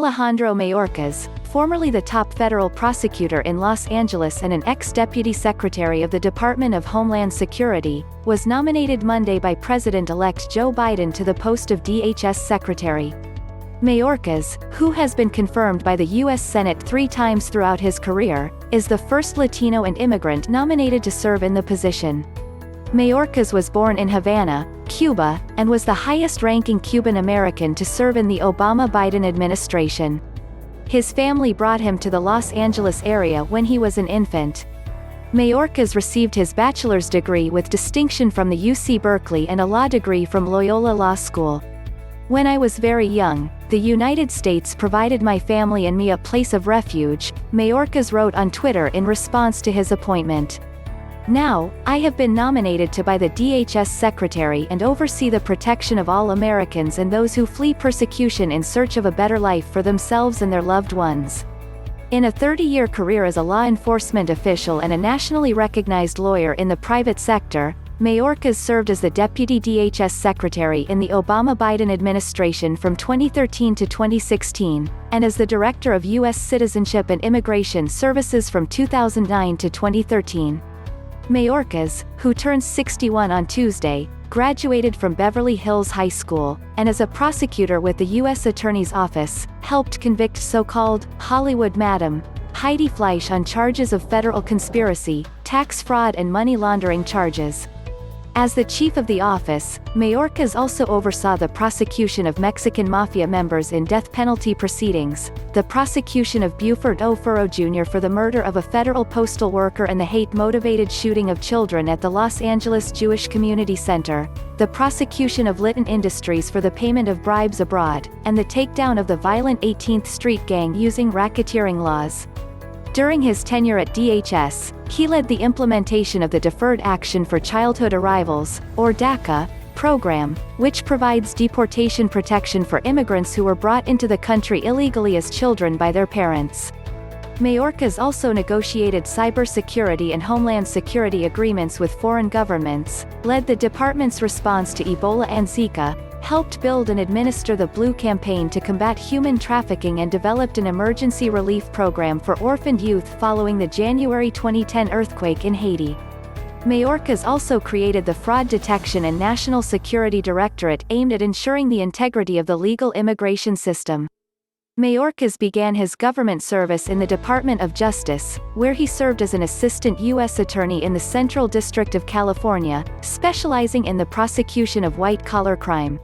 Alejandro Mayorkas, formerly the top federal prosecutor in Los Angeles and an ex-deputy secretary of the Department of Homeland Security, was nominated Monday by President-elect Joe Biden to the post of DHS secretary. Mayorkas, who has been confirmed by the U.S. Senate 3 times throughout his career, is the first Latino and immigrant nominated to serve in the position. Mayorkas was born in Havana, Cuba, and was the highest-ranking Cuban American to serve in the Obama-Biden administration. His family brought him to the Los Angeles area when he was an infant. Mayorkas received his bachelor's degree with distinction from the UC Berkeley and a law degree from Loyola Law School. "When I was very young, the United States provided my family and me a place of refuge," Mayorkas wrote on Twitter in response to his appointment. "Now, I have been nominated to be the DHS secretary and oversee the protection of all Americans and those who flee persecution in search of a better life for themselves and their loved ones." In a 30-year career as a law enforcement official and a nationally recognized lawyer in the private sector, Mayorkas served as the deputy DHS secretary in the Obama-Biden administration from 2013 to 2016, and as the director of U.S. Citizenship and Immigration Services from 2009 to 2013. Mayorkas, who turns 61 on Tuesday, graduated from Beverly Hills High School, and as a prosecutor with the U.S. Attorney's Office, helped convict so-called Hollywood Madam Heidi Fleisch on charges of federal conspiracy, tax fraud and money laundering charges. As the chief of the office, Mayorkas also oversaw the prosecution of Mexican Mafia members in death penalty proceedings, the prosecution of Buford O. Furrow Jr. for the murder of a federal postal worker and the hate-motivated shooting of children at the Los Angeles Jewish Community Center, the prosecution of Litton Industries for the payment of bribes abroad, and the takedown of the violent 18th Street Gang using racketeering laws. During his tenure at DHS, he led the implementation of the Deferred Action for Childhood Arrivals, or DACA, program, which provides deportation protection for immigrants who were brought into the country illegally as children by their parents. Mayorkas also negotiated cybersecurity and homeland security agreements with foreign governments, led the department's response to Ebola and Zika, helped build and administer the Blue Campaign to combat human trafficking and developed an emergency relief program for orphaned youth following the January 2010 earthquake in Haiti. Mayorkas also created the Fraud Detection and National Security Directorate aimed at ensuring the integrity of the legal immigration system. Mayorkas began his government service in the Department of Justice, where he served as an assistant U.S. attorney in the Central District of California, specializing in the prosecution of white-collar crime.